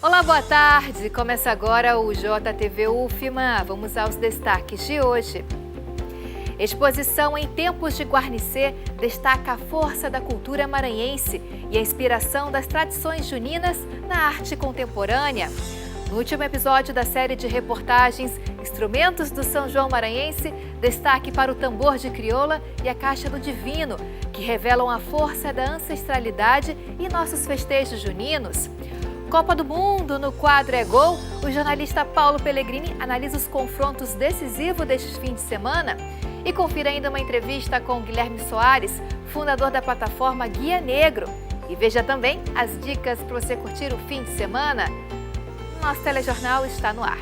Olá, boa tarde. Começa agora o JTV UFMA. Vamos aos destaques de hoje. Exposição em tempos de Guarnicê destaca a força da cultura maranhense e a inspiração das tradições juninas na arte contemporânea. No último episódio da série de reportagens Instrumentos do São João Maranhense, destaque para o tambor de crioula e a caixa do divino, que revelam a força da ancestralidade e nossos festejos juninos. Copa do Mundo, no quadro É Gol, o jornalista Paulo Pellegrini analisa os confrontos decisivos deste fim de semana. E confira ainda uma entrevista com Guilherme Soares, fundador da plataforma Guia Negro. E veja também as dicas para você curtir o fim de semana. Nosso telejornal está no ar.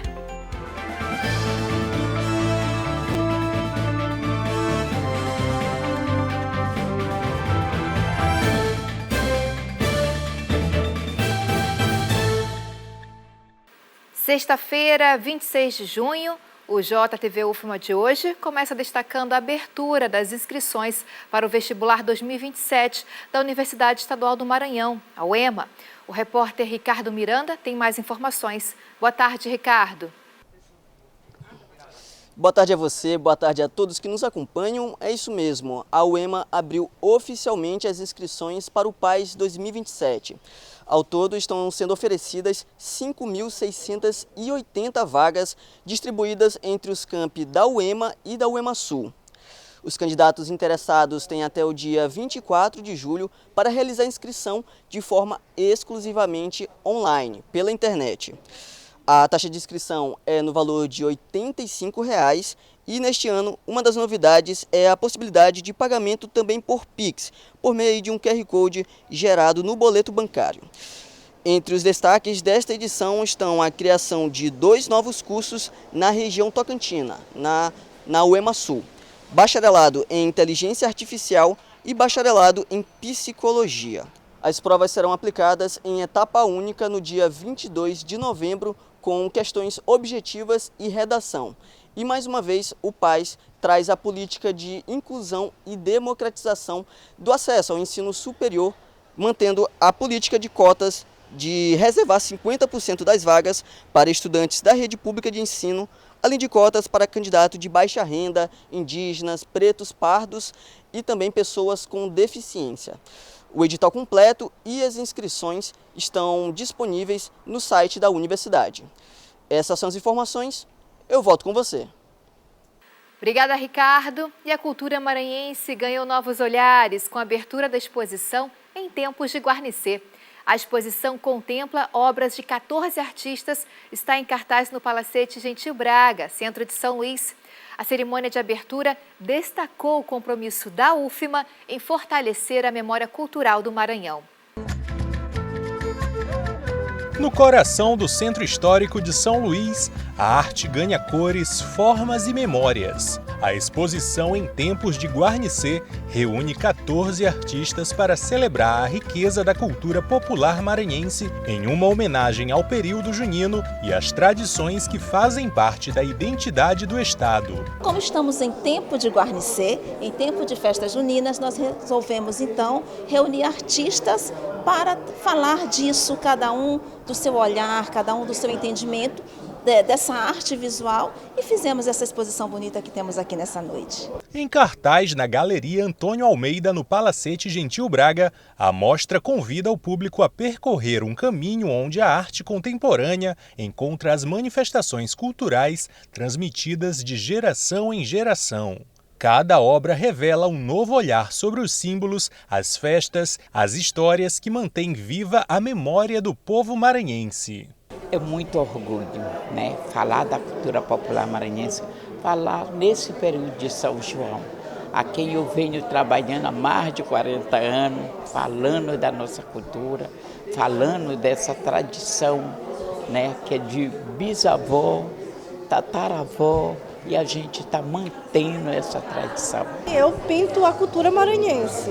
Sexta-feira, 26 de junho, o JTV UFMA de hoje começa destacando a abertura das inscrições para o vestibular 2027 da Universidade Estadual do Maranhão, a UEMA. O repórter Ricardo Miranda tem mais informações. Boa tarde, Ricardo. Boa tarde a você, boa tarde a todos que nos acompanham. É isso mesmo, a UEMA abriu oficialmente as inscrições para o PAS 2027. Ao todo, estão sendo oferecidas 5.680 vagas distribuídas entre os campi da UEMA e da UEMA Sul. Os candidatos interessados têm até o dia 24 de julho para realizar a inscrição de forma exclusivamente online, pela internet. A taxa de inscrição é no valor de R$ 85,00 e neste ano uma das novidades é a possibilidade de pagamento também por Pix, por meio de um QR Code gerado no boleto bancário. Entre os destaques desta edição estão a criação de 2 novos cursos na região tocantina, na UEMA Sul: bacharelado em Inteligência Artificial e bacharelado em Psicologia. As provas serão aplicadas em etapa única no dia 22 de novembro, com questões objetivas e redação. E mais uma vez, o PAS traz a política de inclusão e democratização do acesso ao ensino superior, mantendo a política de cotas de reservar 50% das vagas para estudantes da rede pública de ensino, além de cotas para candidato de baixa renda, indígenas, pretos, pardos e também pessoas com deficiência. O edital completo e as inscrições estão disponíveis no site da universidade. Essas são as informações, eu volto com você. Obrigada, Ricardo. E a cultura maranhense ganhou novos olhares com a abertura da exposição Em Tempos de Guarnicê. A exposição contempla obras de 14 artistas, está em cartaz no Palacete Gentil Braga, centro de São Luís. A cerimônia de abertura destacou o compromisso da UFMA em fortalecer a memória cultural do Maranhão. No coração do Centro Histórico de São Luís, a arte ganha cores, formas e memórias. A exposição Em Tempos de Guarnicê reúne 14 artistas para celebrar a riqueza da cultura popular maranhense em uma homenagem ao período junino e às tradições que fazem parte da identidade do Estado. Como estamos em tempo de Guarnicê, em tempo de festas juninas, nós resolvemos então reunir artistas para falar disso, cada um do seu olhar, cada um do seu entendimento dessa arte visual, e fizemos essa exposição bonita que temos aqui nessa noite. Em cartaz na Galeria Antônio Almeida, no Palacete Gentil Braga, a mostra convida o público a percorrer um caminho onde a arte contemporânea encontra as manifestações culturais transmitidas de geração em geração. Cada obra revela um novo olhar sobre os símbolos, as festas, as histórias que mantêm viva a memória do povo maranhense. É muito orgulho, né? Falar da cultura popular maranhense, falar nesse período de São João, a quem eu venho trabalhando há mais de 40 anos, falando da nossa cultura, falando dessa tradição, né? Que é de bisavó, tataravó, e a gente está mantendo essa tradição. Eu pinto a cultura maranhense.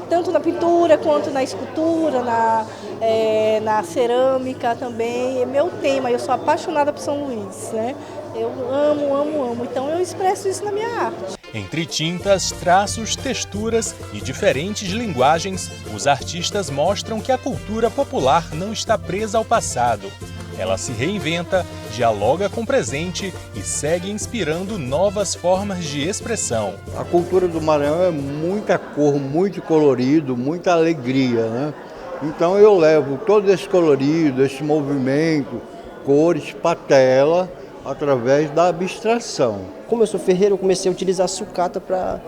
tanto na pintura quanto na escultura, na cerâmica também. É meu tema, eu sou apaixonada por São Luís, né? Eu amo, então eu expresso isso na minha arte. Entre tintas, traços, texturas e diferentes linguagens, os artistas mostram que a cultura popular não está presa ao passado. Ela se reinventa, dialoga com o presente e segue inspirando novas formas de expressão. A cultura do Maranhão é muita cor, muito colorido, muita alegria, né? Então eu levo todo esse colorido, esse movimento, cores para a tela, através da abstração. Como eu sou ferreiro, eu comecei a utilizar a sucata para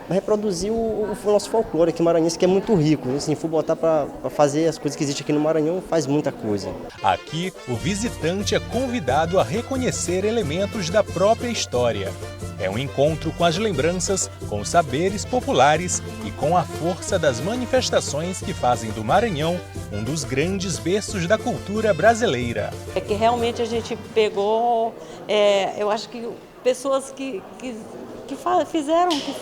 reproduzir o nosso folclore aqui maranhense, que é muito rico. Se for botar para fazer as coisas que existem aqui no Maranhão, faz muita coisa. Aqui, o visitante é convidado a reconhecer elementos da própria história. É um encontro com as lembranças, com os saberes populares e com a força das manifestações que fazem do Maranhão um dos grandes berços da cultura brasileira. É que realmente a gente pegou, eu acho que pessoas que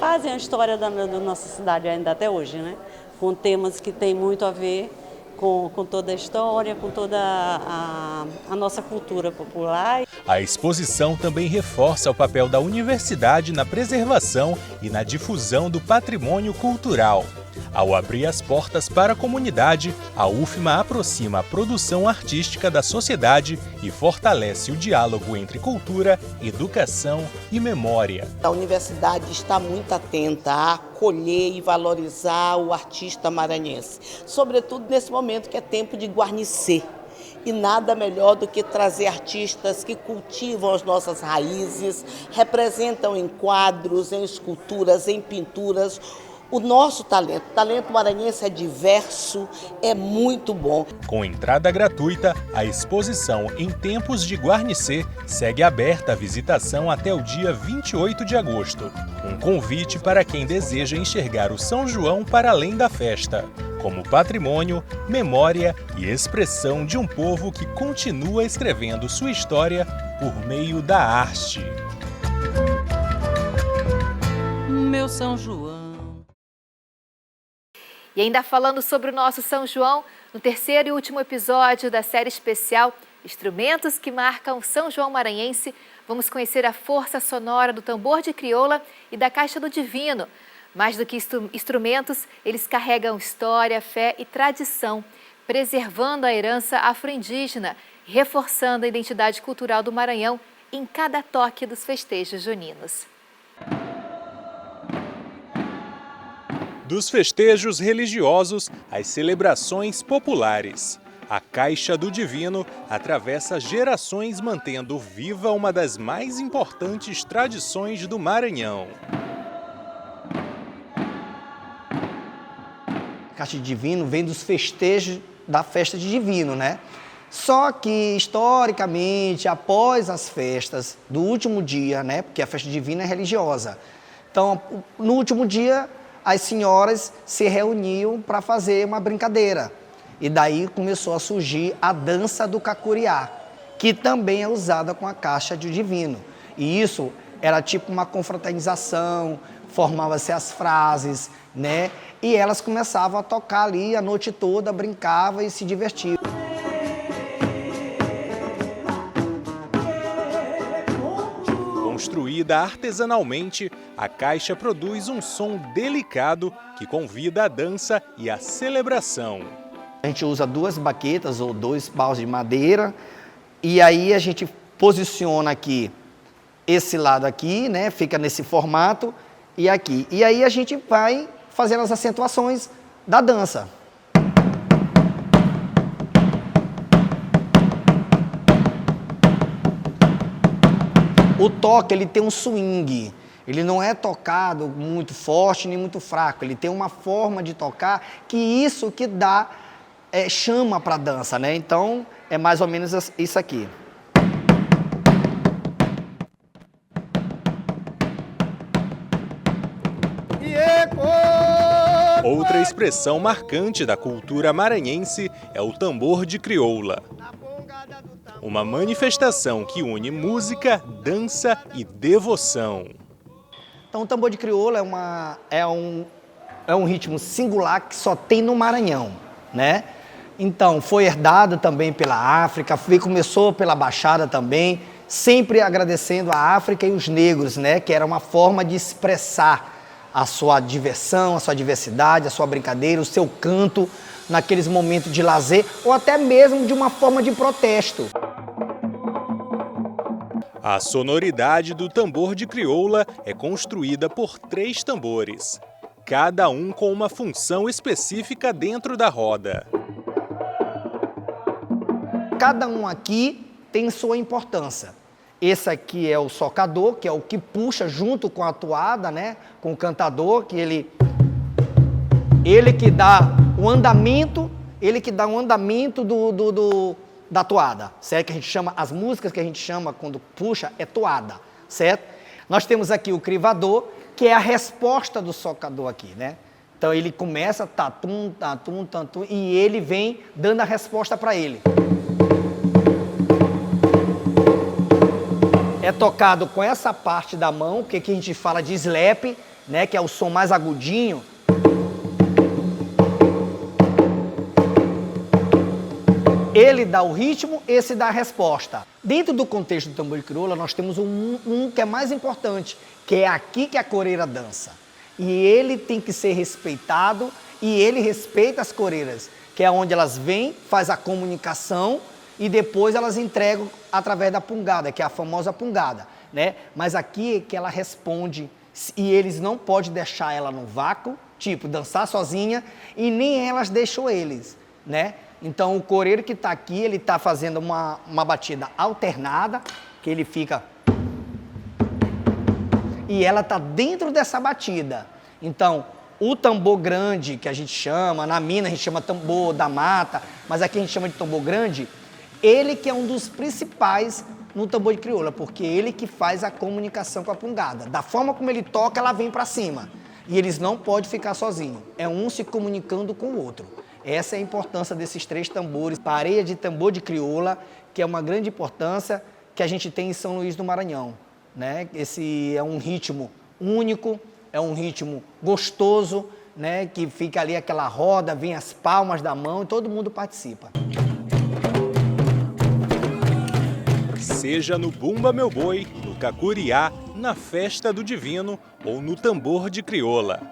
fazem a história da nossa cidade ainda até hoje, né? Com temas que têm muito a ver com toda a história, com toda a nossa cultura popular. A exposição também reforça o papel da universidade na preservação e na difusão do patrimônio cultural. Ao abrir as portas para a comunidade, a UFMA aproxima a produção artística da sociedade e fortalece o diálogo entre cultura, educação e memória. A universidade está muito atenta a acolher e valorizar o artista maranhense, sobretudo nesse momento que é tempo de guarnecer. E nada melhor do que trazer artistas que cultivam as nossas raízes, representam em quadros, em esculturas, em pinturas, o nosso talento. O talento maranhense é diverso, é muito bom. Com entrada gratuita, a exposição Em Tempos de Guarnecer segue aberta a visitação até o dia 28 de agosto. Um convite para quem deseja enxergar o São João para além da festa, como patrimônio, memória e expressão de um povo que continua escrevendo sua história por meio da arte. Meu São João. E ainda falando sobre o nosso São João, no terceiro e último episódio da série especial Instrumentos que Marcam São João Maranhense, vamos conhecer a força sonora do tambor de crioula e da caixa do divino. Mais do que instrumentos, eles carregam história, fé e tradição, preservando a herança afro-indígena e reforçando a identidade cultural do Maranhão em cada toque dos festejos juninos. Dos festejos religiosos às celebrações populares, a Caixa do Divino atravessa gerações mantendo viva uma das mais importantes tradições do Maranhão. A Caixa de Divino vem dos festejos da festa de Divino, né? Só que, historicamente, após as festas do último dia, né? Porque a festa divina é religiosa. Então, no último dia, as senhoras se reuniam para fazer uma brincadeira. E daí começou a surgir a dança do cacuriá, que também é usada com a caixa de divino. E isso era tipo uma confraternização, formavam-se as frases, né? E elas começavam a tocar ali a noite toda, brincavam e se divertiam. Construída artesanalmente, a caixa produz um som delicado que convida a dança e a celebração. A gente usa 2 baquetas ou 2 paus de madeira e aí a gente posiciona aqui, esse lado aqui, né? Fica nesse formato e aqui. E aí a gente vai fazendo as acentuações da dança. O toque, ele tem um swing, ele não é tocado muito forte nem muito fraco, ele tem uma forma de tocar que isso que dá, chama para a dança, né? Então, é mais ou menos isso aqui. Outra expressão marcante da cultura maranhense é o tambor de crioula. Uma manifestação que une música, dança e devoção. Então o tambor de crioula é um é um ritmo singular que só tem no Maranhão, né? Então, foi herdado também pela África, começou pela Baixada também, sempre agradecendo a África e os negros, né? Que era uma forma de expressar a sua diversão, a sua diversidade, a sua brincadeira, o seu canto naqueles momentos de lazer ou até mesmo de uma forma de protesto. A sonoridade do tambor de crioula é construída por 3 tambores, cada um com uma função específica dentro da roda. Cada um aqui tem sua importância. Esse aqui é o socador, que é o que puxa junto com a toada, né? Com o cantador, que ele que dá o andamento, da toada, certo? Que a gente chama, as músicas que a gente chama quando puxa é toada, certo? Nós temos aqui o crivador, que é a resposta do socador aqui, né? Então ele começa tatum, tatum, tatum, e ele vem dando a resposta para ele. É tocado com essa parte da mão, que a gente fala de slap, né? Que é o som mais agudinho. Ele dá o ritmo, esse dá a resposta. Dentro do contexto do tambor de crioula, nós temos um que é mais importante, que é aqui que a coreira dança. E ele tem que ser respeitado, e ele respeita as coreiras, que é onde elas vêm, faz a comunicação, e depois elas entregam através da pungada, que é a famosa pungada, né? Mas aqui é que ela responde, e eles não podem deixar ela no vácuo, tipo, dançar sozinha, e nem elas deixam eles, né? Então, o coreiro que está aqui, ele está fazendo uma batida alternada, que ele fica... E ela está dentro dessa batida. Então, o tambor grande, que a gente chama, na mina a gente chama tambor da mata, mas aqui a gente chama de tambor grande, ele que é um dos principais no tambor de crioula, porque ele que faz a comunicação com a pungada. Da forma como ele toca, ela vem para cima. E eles não podem ficar sozinhos. É um se comunicando com o outro. Essa é a importância desses 3 tambores. Pareia de tambor de crioula, que é uma grande importância que a gente tem em São Luís do Maranhão, né? Esse é um ritmo único, é um ritmo gostoso, né? Que fica ali aquela roda, vem as palmas da mão e todo mundo participa. Seja no Bumba Meu Boi, no Cacuriá, na Festa do Divino ou no tambor de crioula,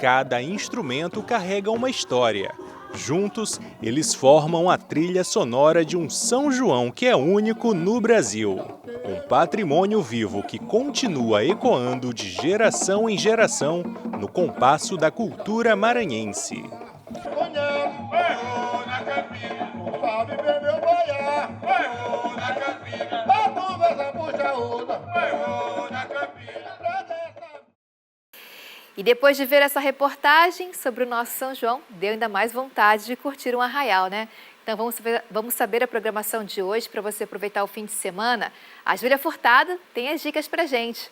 cada instrumento carrega uma história. Juntos, eles formam a trilha sonora de um São João que é único no Brasil. Um patrimônio vivo que continua ecoando de geração em geração no compasso da cultura maranhense. E depois de ver essa reportagem sobre o nosso São João, deu ainda mais vontade de curtir um arraial, né? Então vamos saber a programação de hoje para você aproveitar o fim de semana. A Júlia Furtado tem as dicas pra gente.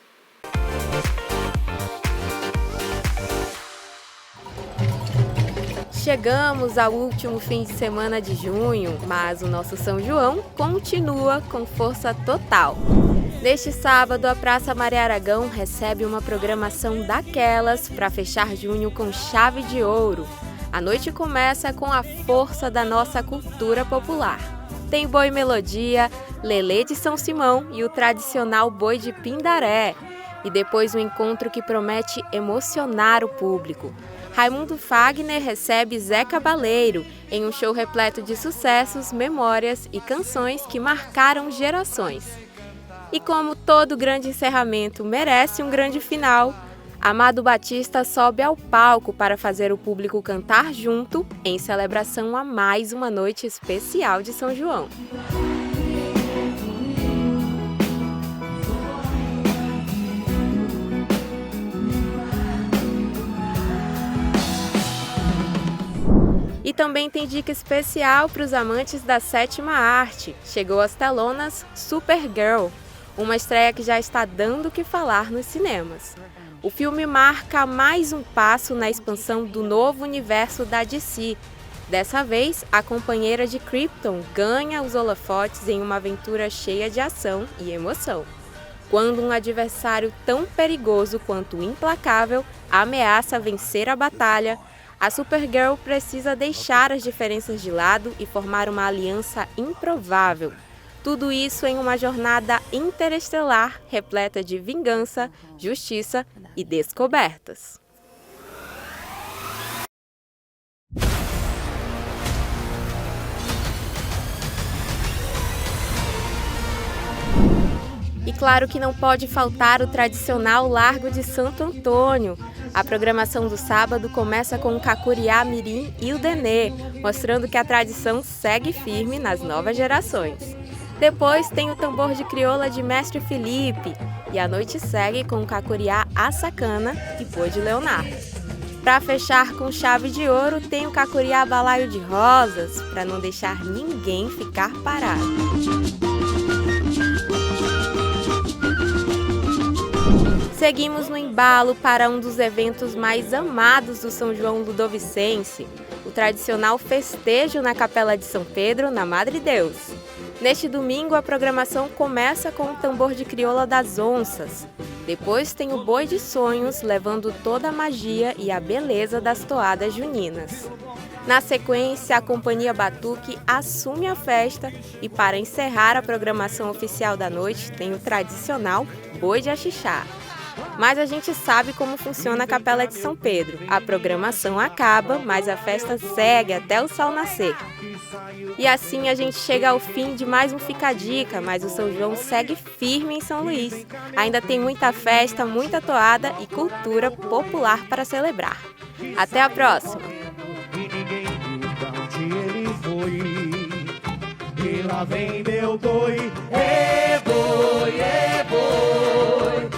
Chegamos ao último fim de semana de junho, mas o nosso São João continua com força total. Neste sábado, a Praça Maria Aragão recebe uma programação daquelas para fechar junho com chave de ouro. A noite começa com a força da nossa cultura popular. Tem boi melodia, lelê de São Simão e o tradicional boi de Pindaré. E depois um encontro que promete emocionar o público. Raimundo Fagner recebe Zé Cabaleiro em um show repleto de sucessos, memórias e canções que marcaram gerações. E como todo grande encerramento merece um grande final, Amado Batista sobe ao palco para fazer o público cantar junto em celebração a mais uma noite especial de São João. E também tem dica especial para os amantes da sétima arte. Chegou às telonas Supergirl, uma estreia que já está dando o que falar nos cinemas. O filme marca mais um passo na expansão do novo universo da DC. Dessa vez, a companheira de Krypton ganha os holofotes em uma aventura cheia de ação e emoção. Quando um adversário tão perigoso quanto implacável ameaça vencer a batalha, a Supergirl precisa deixar as diferenças de lado e formar uma aliança improvável. Tudo isso em uma jornada interestelar repleta de vingança, justiça e descobertas. E claro que não pode faltar o tradicional Largo de Santo Antônio. A programação do sábado começa com o Cacuriá Mirim e o Denê, mostrando que a tradição segue firme nas novas gerações. Depois tem o tambor de crioula de Mestre Felipe e a noite segue com o Cacuriá Assacana e Boi de Leonardo. Para fechar com chave de ouro tem o Cacuriá Balaio de Rosas, para não deixar ninguém ficar parado. Seguimos no embalo para um dos eventos mais amados do São João Ludovicense, o tradicional festejo na Capela de São Pedro, na Madre Deus. Neste domingo, a programação começa com o tambor de crioula das onças. Depois tem o Boi de Sonhos, levando toda a magia e a beleza das toadas juninas. Na sequência, a Companhia Batuque assume a festa e, para encerrar a programação oficial da noite, tem o tradicional Boi de Axixá. Mas a gente sabe como funciona a Capela de São Pedro. A programação acaba, mas a festa segue até o sol nascer. E assim a gente chega ao fim de mais um Fica a Dica, mas o São João segue firme em São Luís. Ainda tem muita festa, muita toada e cultura popular para celebrar. Até a próxima! E lá vem meu boi, é boi, é boi.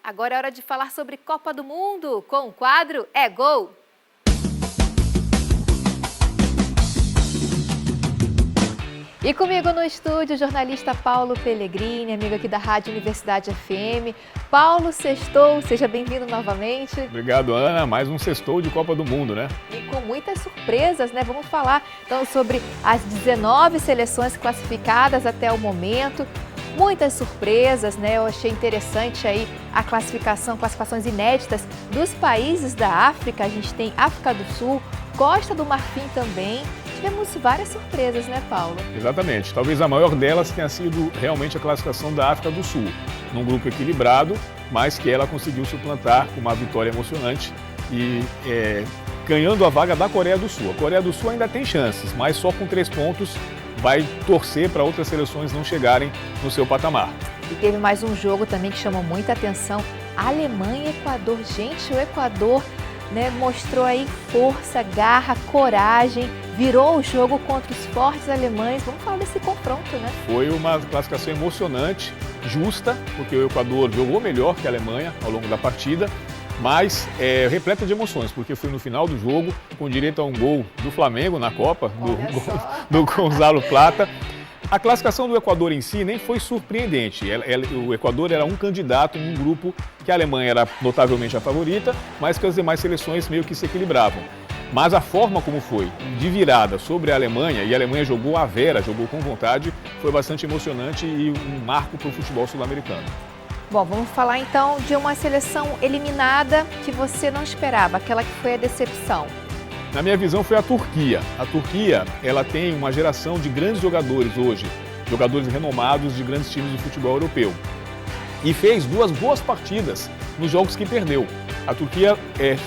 Agora é hora de falar sobre Copa do Mundo, com o quadro É Gol! E comigo no estúdio, o jornalista Paulo Pellegrini, amigo aqui da Rádio Universidade FM. Paulo, sextou, seja bem-vindo novamente. Obrigado, Ana. Mais um sextou de Copa do Mundo, né? E com muitas surpresas, né? Vamos falar então sobre as 19 seleções classificadas até o momento. Muitas surpresas, né? Eu achei interessante aí a classificações inéditas dos países da África. A gente tem África do Sul, Costa do Marfim também. Tivemos várias surpresas, né, Paulo? Exatamente. Talvez a maior delas tenha sido realmente a classificação da África do Sul, num grupo equilibrado, mas que ela conseguiu suplantar com uma vitória emocionante e ganhando a vaga da Coreia do Sul. A Coreia do Sul ainda tem chances, mas só com 3 pontos vai torcer para outras seleções não chegarem no seu patamar. E teve mais um jogo também que chamou muita atenção, Alemanha e Equador. Gente, o Equador, né, mostrou aí força, garra, coragem, virou o jogo contra os fortes alemães. Vamos falar desse confronto, né? Foi uma classificação emocionante, justa, porque o Equador jogou melhor que a Alemanha ao longo da partida, mas repleta de emoções, porque foi no final do jogo, com direito a um gol do Flamengo na Copa, do Gonzalo Plata. A classificação do Equador em si nem foi surpreendente. O Equador era um candidato em um grupo que a Alemanha era notavelmente a favorita, mas que as demais seleções meio que se equilibravam. Mas a forma como foi, de virada sobre a Alemanha, e a Alemanha jogou à vera, jogou com vontade, foi bastante emocionante e um marco para o futebol sul-americano. Bom, vamos falar então de uma seleção eliminada que você não esperava, aquela que foi a decepção. Na minha visão foi a Turquia. A Turquia, ela tem uma geração de grandes jogadores hoje, jogadores renomados de grandes times do futebol europeu. E fez 2 boas partidas nos jogos que perdeu. A Turquia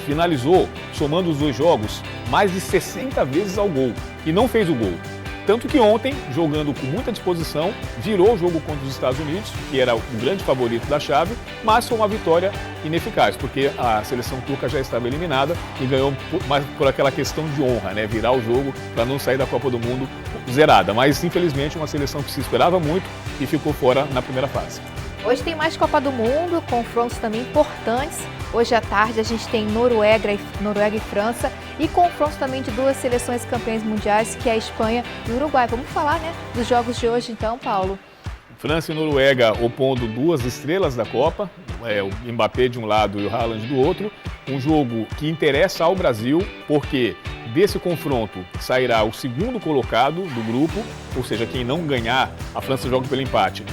finalizou, somando os 2 jogos, mais de 60 vezes ao gol e não fez o gol. Tanto que ontem, jogando com muita disposição, virou o jogo contra os Estados Unidos, que era o grande favorito da chave, mas foi uma vitória ineficaz, porque a seleção turca já estava eliminada e ganhou por aquela questão de honra, né? Virar o jogo para não sair da Copa do Mundo zerada. Mas, infelizmente, uma seleção que se esperava muito e ficou fora na primeira fase. Hoje tem mais Copa do Mundo, confrontos também importantes. Hoje à tarde a gente tem Noruega e França e confrontos também de 2 seleções campeãs mundiais, que é a Espanha e o Uruguai. Vamos falar, né, dos jogos de hoje então, Paulo? França e Noruega opondo 2 estrelas da Copa, o Mbappé de um lado e o Haaland do outro. Um jogo que interessa ao Brasil, porque Desse confronto sairá o segundo colocado do grupo, ou seja, quem não ganhar, a França joga pelo empate,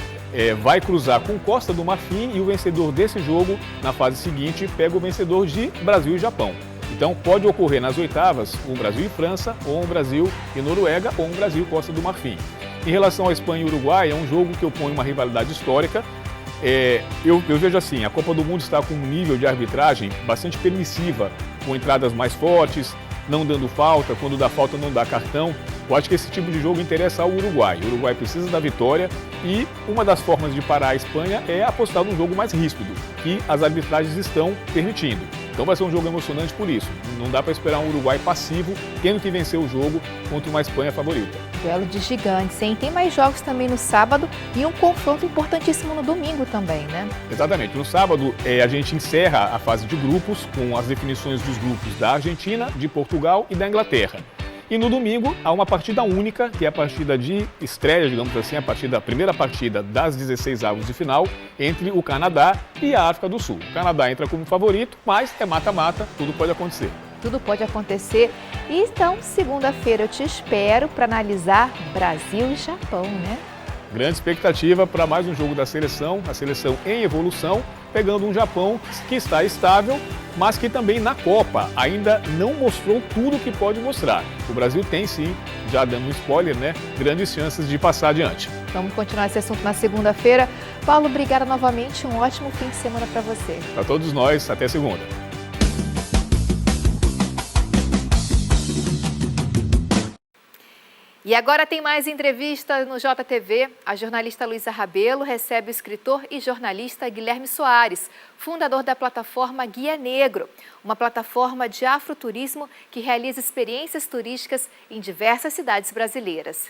vai cruzar com Costa do Marfim e o vencedor desse jogo, na fase seguinte, pega o vencedor de Brasil e Japão. Então pode ocorrer nas oitavas um Brasil e França, ou um Brasil e Noruega, ou um Brasil e Costa do Marfim. Em relação à Espanha e Uruguai, é um jogo que opõe uma rivalidade histórica. Eu vejo assim, a Copa do Mundo está com um nível de arbitragem bastante permissiva, com entradas mais fortes, não dando falta, quando dá falta não dá cartão. Eu acho que esse tipo de jogo interessa ao Uruguai. O Uruguai precisa da vitória e uma das formas de parar a Espanha é apostar num jogo mais ríspido, que as arbitragens estão permitindo. Então vai ser um jogo emocionante por isso. Não dá para esperar um Uruguai passivo, tendo que vencer o jogo contra uma Espanha favorita. Duelo de gigantes, hein? Tem mais jogos também no sábado e um confronto importantíssimo no domingo também, né? Exatamente. No sábado, a gente encerra a fase de grupos com as definições dos grupos da Argentina, de Portugal e da Inglaterra. E no domingo, há uma partida única, que é a partida de estreia, digamos assim, a primeira partida das 16 avos de final entre o Canadá e a África do Sul. O Canadá entra como favorito, mas é mata-mata, tudo pode acontecer. Tudo pode acontecer. E então, segunda-feira eu te espero para analisar Brasil e Japão, né? Grande expectativa para mais um jogo da seleção, a seleção em evolução, pegando um Japão que está estável, mas que também na Copa ainda não mostrou tudo que pode mostrar. O Brasil tem sim, já dando um spoiler, né, grandes chances de passar adiante. Vamos continuar esse assunto na segunda-feira. Paulo, obrigada novamente, um ótimo fim de semana para você. Para todos nós, até segunda. E agora tem mais entrevista no JTV. A jornalista Luísa Rabelo recebe o escritor e jornalista Guilherme Soares, fundador da plataforma Guia Negro, uma plataforma de afroturismo que realiza experiências turísticas em diversas cidades brasileiras.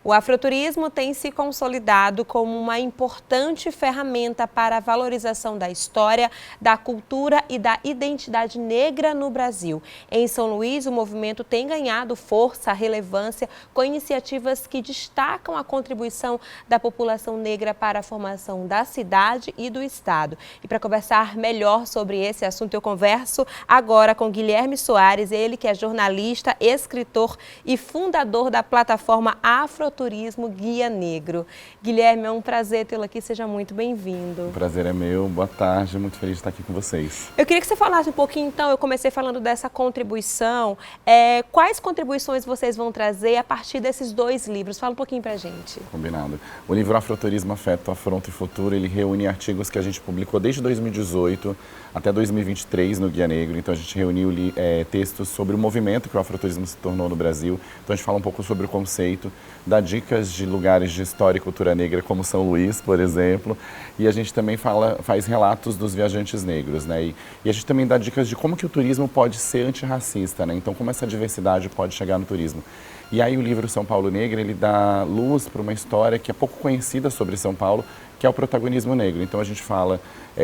O afroturismo tem se consolidado como uma importante ferramenta para a valorização da história, da cultura e da identidade negra no Brasil. Em São Luís, o movimento tem ganhado força, relevância, com iniciativas que destacam a contribuição da população negra para a formação da cidade e do estado. E para conversar melhor sobre esse assunto, eu converso agora com Guilherme Soares, ele que é jornalista, escritor e fundador da plataforma Afroturismo Guia Negro. Guilherme, é um prazer tê-lo aqui, seja muito bem-vindo. O prazer é meu, boa tarde, muito feliz de estar aqui com vocês. Eu queria que você falasse um pouquinho, então, eu comecei falando dessa contribuição. Quais contribuições vocês vão trazer a partir desses dois livros? Fala um pouquinho pra gente. Combinado. O livro Afroturismo, Afeto, Afronto e Futuro, ele reúne artigos que a gente publicou desde 2018 até 2023 no Guia Negro. Então a gente reuniu textos sobre o movimento que o afroturismo se tornou no Brasil. Então a gente fala um pouco sobre o conceito, dá dicas de lugares de história e cultura negra, como São Luís, por exemplo. E a gente também faz relatos dos viajantes negros, né? E a gente também dá dicas de como que o turismo pode ser antirracista, né? Então como essa diversidade pode chegar no turismo. E aí o livro São Paulo Negra, ele dá luz para uma história que é pouco conhecida sobre São Paulo, que é o protagonismo negro. Então a gente fala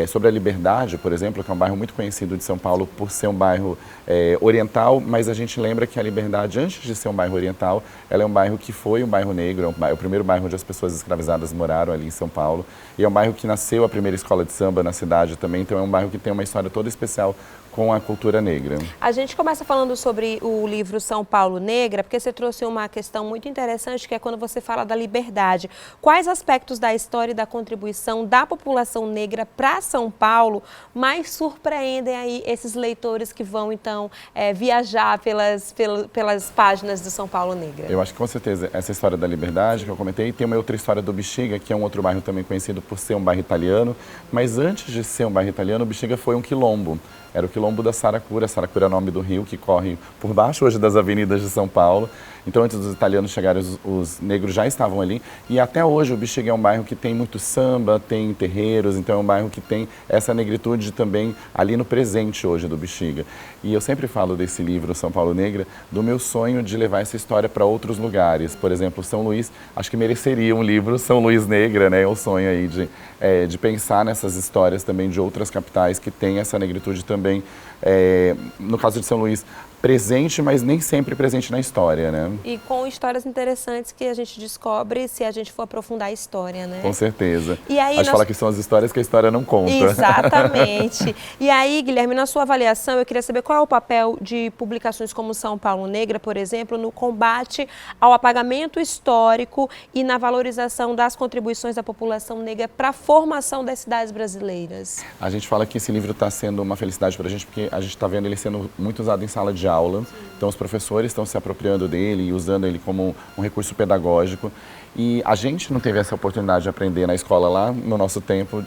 sobre a Liberdade, por exemplo, que é um bairro muito conhecido de São Paulo por ser um bairro oriental, mas a gente lembra que a Liberdade, antes de ser um bairro oriental, ela é um bairro que foi um bairro negro, é o primeiro bairro onde as pessoas escravizadas moraram ali em São Paulo, e é um bairro que nasceu a primeira escola de samba na cidade também, então é um bairro que tem uma história toda especial com a cultura negra. A gente começa falando sobre o livro São Paulo Negra, porque você trouxe uma questão muito interessante, que é quando você fala da liberdade. Quais aspectos da história e da contribuição da população negra para São Paulo mais surpreendem aí esses leitores que vão, então, viajar pelas páginas do São Paulo Negra? Eu acho que, com certeza, essa história da liberdade que eu comentei, tem uma outra história do Bexiga, que é um outro bairro também conhecido por ser um bairro italiano, mas antes de ser um bairro italiano, o Bexiga foi um quilombo. Era o quilombo da Saracura. Saracura é o nome do rio que corre por baixo hoje das avenidas de São Paulo. Então, antes dos italianos chegarem, os negros já estavam ali. E até hoje o Bexiga é um bairro que tem muito samba, tem terreiros, então é um bairro que tem essa negritude também ali no presente hoje do Bexiga. E eu sempre falo desse livro, São Paulo Negra, do meu sonho de levar essa história para outros lugares. Por exemplo, São Luís, acho que mereceria um livro São Luís Negra, né? É o sonho aí de pensar nessas histórias também de outras capitais que têm essa negritude também. No caso de São Luís, presente, mas nem sempre presente na história, né? E com histórias interessantes que a gente descobre se a gente for aprofundar a história, né? Com certeza. E aí, a gente fala que são as histórias que a história não conta. Exatamente. E aí, Guilherme, na sua avaliação, eu queria saber qual é o papel de publicações como São Paulo Negra, por exemplo, no combate ao apagamento histórico e na valorização das contribuições da população negra para a formação das cidades brasileiras. A gente fala que esse livro está sendo uma felicidade para a gente, porque a gente está vendo ele sendo muito usado em sala de aula. Então os professores estão se apropriando dele e usando ele como um recurso pedagógico. E a gente não teve essa oportunidade de aprender na escola lá, no nosso tempo,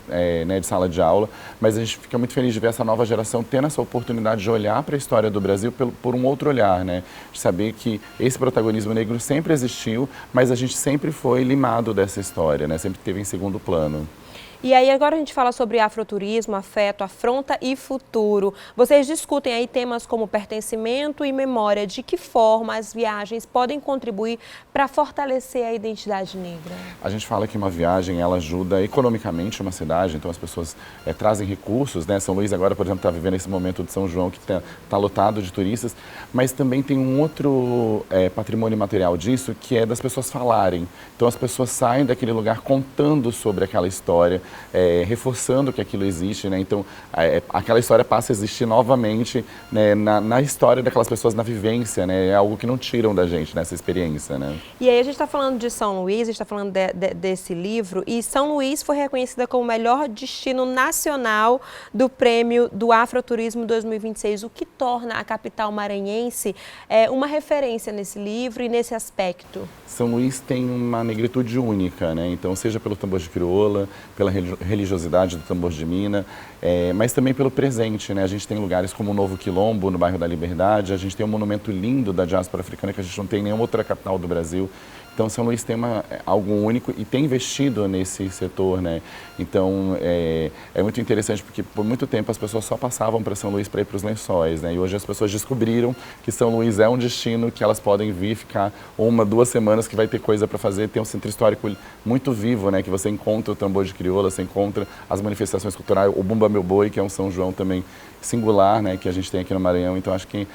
né, de sala de aula, mas a gente fica muito feliz de ver essa nova geração tendo essa oportunidade de olhar para a história do Brasil por um outro olhar, né? De saber que esse protagonismo negro sempre existiu, mas a gente sempre foi limado dessa história, né? Sempre teve em segundo plano. E aí agora a gente fala sobre afroturismo, afeto, afronta e futuro. Vocês discutem aí temas como pertencimento e memória. De que forma as viagens podem contribuir para fortalecer a identidade negra? A gente fala que uma viagem, ela ajuda economicamente uma cidade, então as pessoas trazem recursos, né? São Luís agora, por exemplo, está vivendo esse momento de São João que está lotado de turistas, mas também tem um outro patrimônio material disso, que é das pessoas falarem. Então as pessoas saem daquele lugar contando sobre aquela história, reforçando que aquilo existe, né? Então aquela história passa a existir novamente, né, na história daquelas pessoas, na vivência, né? É algo que não tiram da gente nessa experiência, né? E aí a gente está falando de São Luís, a gente está falando desse livro, e São Luís foi reconhecida como o melhor destino nacional do prêmio do Afroturismo 2026, o que torna a capital maranhense uma referência nesse livro e nesse aspecto. São Luís tem uma negritude única, né? Então seja pelo tambor de crioula, pela religiosidade do tambor de mina, mas também pelo presente, né? A gente tem lugares como o Novo Quilombo, no bairro da Liberdade, a gente tem um monumento lindo da diáspora africana que a gente não tem em nenhuma outra capital do Brasil. Então, São Luís tem algo único e tem investido nesse setor, né? Então, é muito interessante porque por muito tempo as pessoas só passavam para São Luís para ir para os Lençóis, né? E hoje as pessoas descobriram que São Luís é um destino que elas podem vir ficar 1, 2 semanas, que vai ter coisa para fazer. Tem um centro histórico muito vivo, né? Que você encontra o tambor de crioula, você encontra as manifestações culturais, o Bumba Meu Boi, que é um São João também singular, né? Que a gente tem aqui no Maranhão. Então, acho que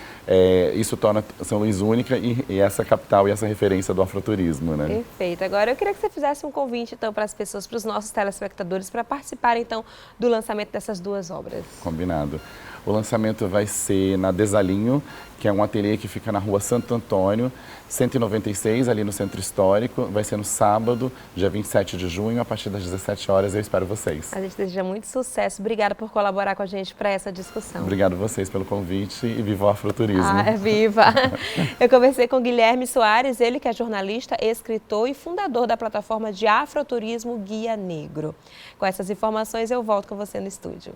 isso torna São Luís única e essa capital e essa referência do afroturismo. Né? Perfeito. Agora eu queria que você fizesse um convite então para as pessoas, para os nossos telespectadores, para participarem então do lançamento dessas duas obras. Combinado. O lançamento vai ser na Desalinho, que é um ateliê que fica na rua Santo Antônio, 196, ali no Centro Histórico. Vai ser no sábado, dia 27 de junho, a partir das 17 horas. Eu espero vocês. A gente deseja muito sucesso. Obrigada por colaborar com a gente para essa discussão. Obrigado a vocês pelo convite e viva o afroturismo. Viva! Eu conversei com Guilherme Soares, ele que é jornalista, escritor e fundador da plataforma de afroturismo Guia Negro. Com essas informações eu volto com você no estúdio.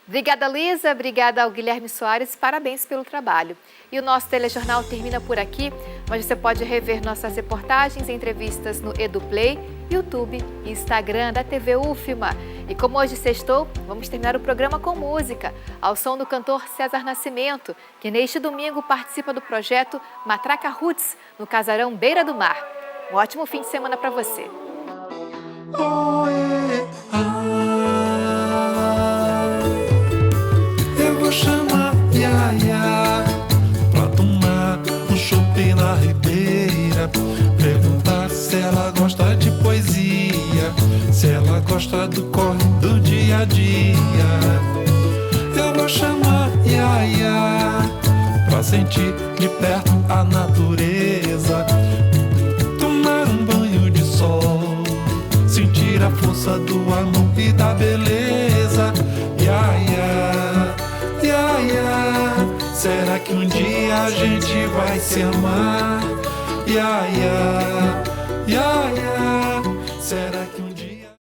Obrigada, Lisa. Obrigada ao Guilherme Soares. Parabéns pelo trabalho. E o nosso telejornal termina por aqui, mas você pode rever nossas reportagens e entrevistas no EduPlay, YouTube e Instagram da TV UFMA. E como hoje sextou, vamos terminar o programa com música, ao som do cantor César Nascimento, que neste domingo participa do projeto Matraca Roots, no Casarão Beira do Mar. Um ótimo fim de semana para você. Vou chamar Yaya pra tomar um chopp na ribeira, perguntar se ela gosta de poesia, se ela gosta do corre do dia a dia. Eu vou chamar Yaya pra sentir de perto a natureza, tomar um banho de sol, sentir a força do amor e da beleza. Yaya, será que um dia a gente vai se amar? Será que